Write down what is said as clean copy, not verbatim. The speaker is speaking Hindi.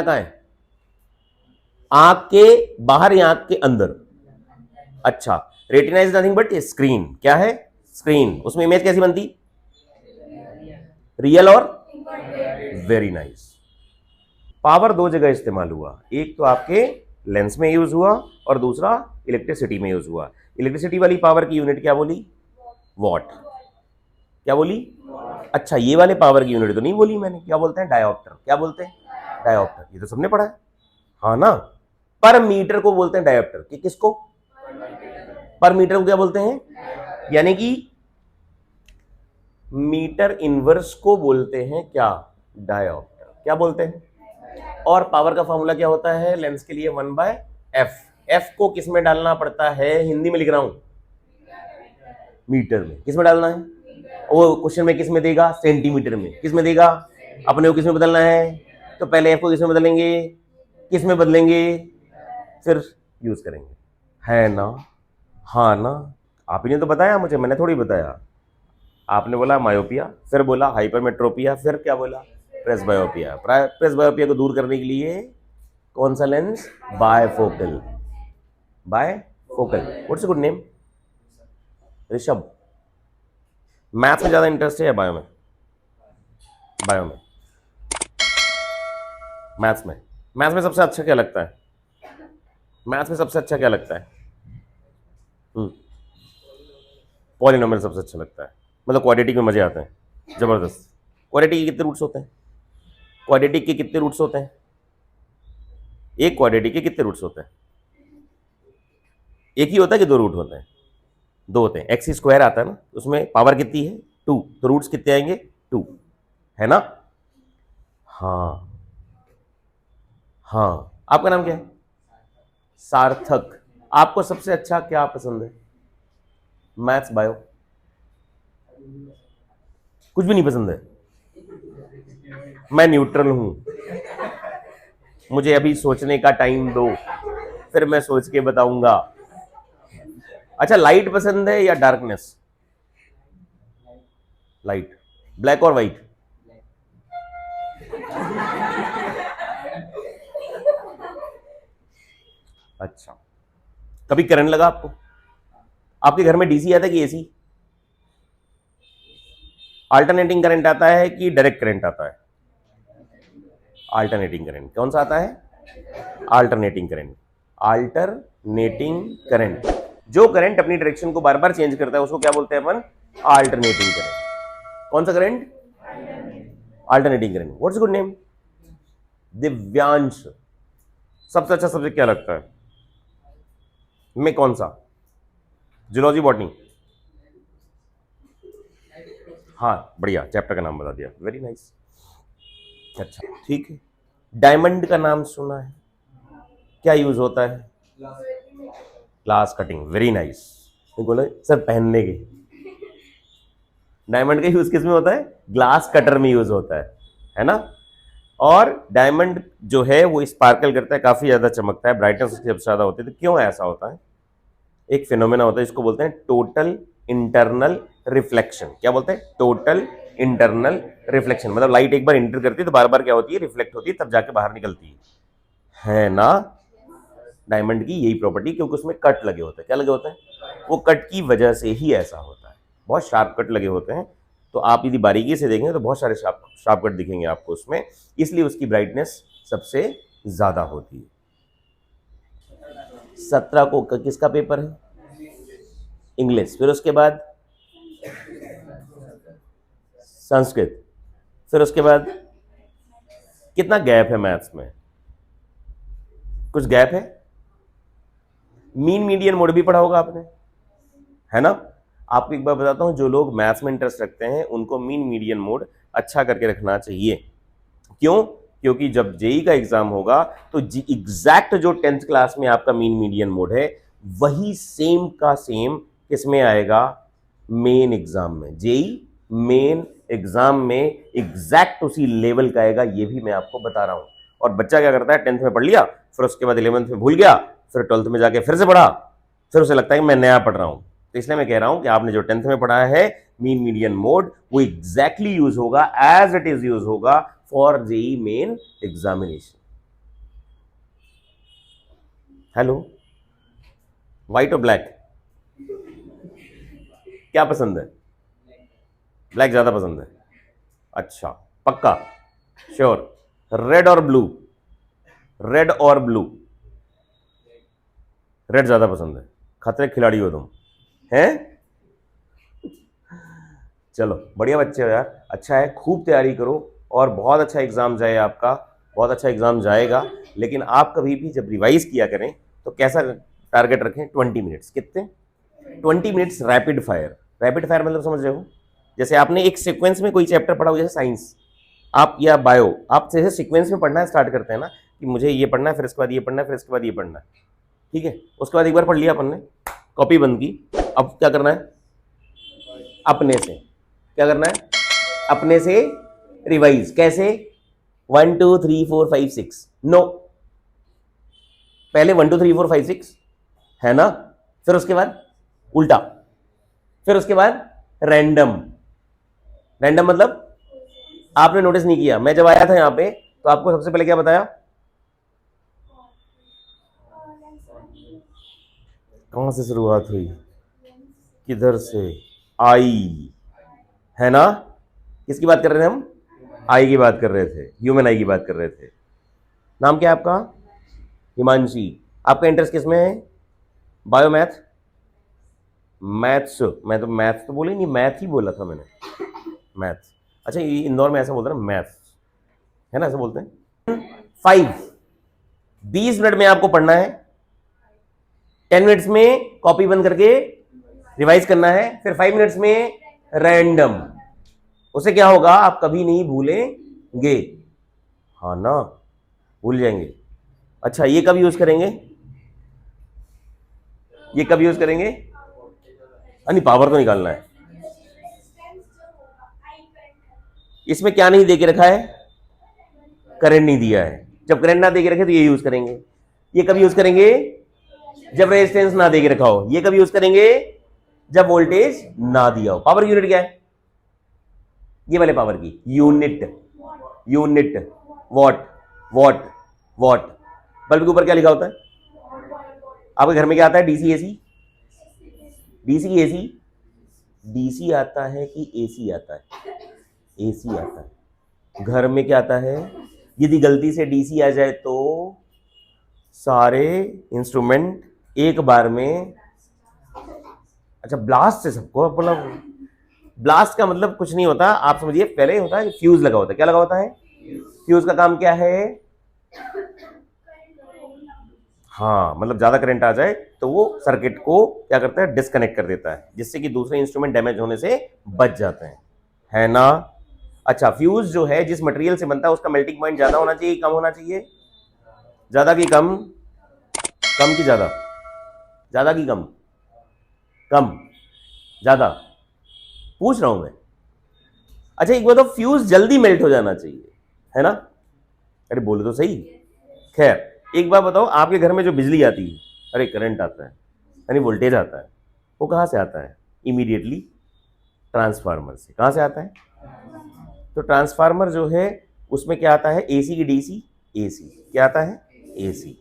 रेटिना कहाँ है? आंख के बाहर या आंख के अंदर? अच्छा, retina is nothing but screen. क्या है? स्क्रीन। उसमें इमेज कैसी बनती? रियल और वेरी नाइस। पावर दो जगह इस्तेमाल हुआ, एक तो आपके लेंस में यूज हुआ और दूसरा इलेक्ट्रिसिटी में यूज हुआ। इलेक्ट्रिसिटी वाली पावर की यूनिट क्या बोली? वॉट। क्या बोली? अच्छा, ये वाले पावर की यूनिट तो नहीं बोली मैंने, क्या बोलते हैं? डायोप्टर। क्या बोलते हैं? डायोप्टर। ये तो सबने पढ़ा है, हाँ ना। पर मीटर को बोलते हैं डायोप्टर। कि किसको? पर मीटर को क्या बोलते हैं? यानी कि मीटर इनवर्स को बोलते हैं क्या? डायोप्टर। क्या बोलते हैं? और पावर का फॉर्मूला क्या होता है लेंस के लिए? 1/f। f को किस में डालना पड़ता है? हिंदी में लिख रहा हूं, मीटर में। किस में डालना है? वो क्वेश्चन में किस में देगा? सेंटीमीटर में। किस में देगा? अपने को किस में बदलना है? तो पहले f को किस में बदलेंगे? किस में बदलेंगे? फिर यूज करेंगे, है ना? हाँ ना। आप ही ने तो बताया मुझे, मैंने थोड़ी बताया। आपने बोला मायोपिया, फिर बोला हाइपरमेट्रोपिया, फिर क्या बोला? प्रेसबायोपिया। प्रेसबायोपिया को दूर करने के लिए कौन सा lens? Bifocal. Bifocal. What's a good name? Rishabh. Maths में ज्यादा इंटरेस्ट है या बायो में? बायो में। मैथ्स में। मैथ्स में सबसे अच्छा क्या लगता है? मैथ्स में सबसे अच्छा क्या लगता है? पॉलिनोमियल सबसे अच्छा लगता है, मतलब क्वाड्रेटिक में मजे आते हैं जबरदस्त। क्वाड्रेटिक के कितने रूट्स होते हैं? क्वाड्रेटिक के कितने रूट्स होते हैं? एक क्वाड्रेटिक के कितने रूट्स होते हैं? एक ही होता है कि दो रूट होते हैं? दो होते हैं। एक्स स्क्वायर आता है ना, उसमें पावर कितनी है? 2, तो रूट्स कितने आएंगे? 2, है ना? हाँ हाँ। आपका नाम क्या है? सार्थक। आपको सबसे अच्छा क्या पसंद है? Maths, bio? कुछ भी नहीं पसंद है? मैं न्यूट्रल हूं, मुझे अभी सोचने का टाइम दो, फिर मैं सोच के बताऊंगा। अच्छा, लाइट पसंद है या डार्कनेस? लाइट। ब्लैक और व्हाइट? अच्छा, कभी करंट लगा आपको? आपके घर में डीसी आता है कि एसी? अल्टरनेटिंग करंट आता है कि डायरेक्ट करंट आता है? Alternating current. कौन सा आता है? Alternating current. Alternating current. जो करंट अपनी डायरेक्शन को बार बार चेंज करता है उसको क्या बोलते हैं अपन? Alternating current. कौन सा current? Alternating current. What's good name? Divyansh. सबसे अच्छा सब्जेक्ट क्या लगता है में? कौन सा? Zoology, botany? हाँ, बढ़िया, चैप्टर का नाम बता दिया, वेरी नाइस। अच्छा, ठीक है। डायमंड का नाम सुना है? क्या यूज होता है? Glass cutting, very nice. बोले सर पहनने के। डायमंड का यूज किस में होता है? ग्लास कटर में यूज होता है ना? और डायमंड जो है वो स्पार्कल करता है, काफी ज्यादा चमकता है, ब्राइटनेस उसकी सबसे ज्यादा होती है। तो क्यों ऐसा होता है? एक फिनोमेना होता है, इसको बोलते हैं टोटल इंटरनल रिफ्लेक्शन। क्या बोलते हैं? Total internal reflection. मतलब लाइट एक बार इंटर करती है तो बार बार क्या होती है? रिफ्लेक्ट होती है, तब जाके बाहर निकलती है ना? डायमंड की यही प्रॉपर्टी, क्योंकि उसमें कट लगे होते हैं। क्या लगे होते हैं? वो कट की वजह से ही ऐसा होता है, बहुत शार्प कट लगे होते हैं। तो आप यदि बारीकी से देखेंगे तो बहुत सारे शार्प कट दिखेंगे आपको उसमें, इसलिए उसकी ब्राइटनेस सबसे ज्यादा होती है। 17 को किसका पेपर है? इंग्लिश। फिर उसके बाद संस्कृत। फिर उसके बाद कितना गैप है मैथ्स में? कुछ गैप है? मीन मीडियन मोड भी पढ़ा होगा आपने, है ना? आपको एक बार बताता हूं, जो लोग मैथ्स में इंटरेस्ट रखते हैं उनको मीन मीडियन मोड अच्छा करके रखना चाहिए। क्यों? क्योंकि जब जेई का एग्जाम होगा तो एग्जैक्ट जो 10th क्लास में आपका मीन मीडियन मोड है वही सेम का सेम किसमें आएगा? मेन एग्जाम में। जेई मेन एग्जाम में एग्जैक्ट उसी लेवल का आएगा, ये भी मैं आपको बता रहा हूं। और बच्चा क्या करता है? 10th में पढ़ लिया, फिर उसके बाद 11th में भूल गया, फिर 12th में जाके फिर से पढ़ा, फिर उसे लगता है कि मैं नया पढ़ रहा हूं। तो इसलिए मैं कह रहा हूं कि आपने जो 10th में पढ़ा है मीन मीडियन मोड, वो एग्जैक्टली यूज होगा, एज इट इज यूज होगा for JEE Main examination. Hello, white और ब्लैक, क्या पसंद है? ब्लैक ज़्यादा पसंद है। अच्छा, पक्का, श्योर। रेड और ब्लू, रेड और ब्लू, रेड ज़्यादा पसंद है। खतरे के खिलाड़ी हो तुम, हैं? चलो बढ़िया बच्चे हो यार, अच्छा है, खूब तैयारी करो और बहुत अच्छा एग्जाम जाए आपका, बहुत अच्छा एग्जाम जाएगा। लेकिन आप कभी भी जब रिवाइज किया करें तो कैसा टारगेट रखें? 20 मिनट्स। कितने? 20 minutes rapid fire. Rapid fire मतलब समझ रहे हो? जैसे आपने एक सीक्वेंस में कोई चैप्टर पढ़ा हो, जैसे साइंस आप या बायो, आप जैसे सीक्वेंस में पढ़ना स्टार्ट करते हैं ना, कि मुझे ये पढ़ना है, फिर इसके बाद ये पढ़ना है, फिर इसके बाद ये पढ़ना है, ठीक है? उसके बाद एक बार पढ़ लिया अपन ने, कॉपी बंद की, अब क्या करना है? अपने से क्या करना है? अपने से रिवाइज। कैसे? 1 2 3 4 5 6, नो, पहले 1 2 3 4 5 6 है ना, फिर उसके बाद उल्टा, फिर उसके बाद रैंडम। रैंडम मतलब आपने नोटिस नहीं किया, मैं जब आया था यहां पे तो आपको सबसे पहले क्या बताया? कहां से शुरुआत हुई, किधर से आई, है ना? किसकी बात कर रहे थे हम? आई की बात कर रहे थे, ह्यूमन आई की बात कर रहे थे। नाम क्या है आपका? हिमांशी। आपका इंटरेस्ट किस में है? Bio math, maths. मैं तो मैथ्स तो बोला ही नहीं, मैथ ही बोला था मैंने, मैथ्स। अच्छा, ये इंदौर में ऐसा बोलते हैं ना, मैथ्स, है ना, ऐसा बोलते हैं। 20 मिनट में आपको पढ़ना है, 10 मिनट्स में कॉपी बंद करके रिवाइज करना है, फिर 5 मिनट्स में रैंडम। उससे क्या होगा? आप कभी नहीं भूलेंगे, हाँ ना, भूल जाएंगे। अच्छा, ये कब यूज करेंगे? ये कब यूज करेंगे? नहीं, पावर तो निकालना है। इसमें क्या नहीं दे के रखा है? करंट नहीं दिया है। जब करंट ना दे के रखे तो ये यूज करेंगे। ये कब यूज करेंगे? जब रेजिस्टेंस ना दे के रखा हो। ये कब यूज करेंगे? जब वोल्टेज ना दिया हो। पावर यूनिट क्या है? ये वाले पावर की unit, unit, what, what, what. Bulb के ऊपर क्या लिखा होता है? आपके घर में क्या आता है? DC AC, DC AC, DC आता है कि एसी आता है? एसी आता है। घर में क्या आता है? यदि गलती से डीसी आ जाए तो सारे इंस्ट्रूमेंट एक बार में, अच्छा ब्लास्ट से सबको, मतलब ब्लास्ट का मतलब कुछ नहीं होता, आप समझिए, पहले होता है फ्यूज लगा होता है। क्या लगा होता है? फ्यूज का काम क्या है? हाँ, मतलब ज्यादा करंट आ जाए तो वो सर्किट को क्या करता है? डिस्कनेक्ट कर देता है, जिससे कि दूसरे इंस्ट्रूमेंट डैमेज होने से बच जाते हैं, है ना? अच्छा, फ्यूज जो है जिस मटेरियल से बनता है उसका मेल्टिंग पॉइंट ज्यादा होना चाहिए, कम होना चाहिए? ज्यादा की कम? कम की ज्यादा? ज्यादा की कम? कम, ज्यादा, पूछ रहा हूं मैं। अच्छा, एक बात तो, फ्यूज जल्दी मेल्ट हो जाना चाहिए, है ना? अरे बोले तो सही। खैर एक बात बताओ, आपके घर में जो बिजली आती है, अरे करंट आता है, यानी वोल्टेज आता है, वो कहाँ से आता है? इमीडिएटली ट्रांसफार्मर से। कहाँ से आता है? तो ट्रांसफार्मर जो है उसमें क्या आता है? एसी की डीसी? एसी। क्या आता है? एसी।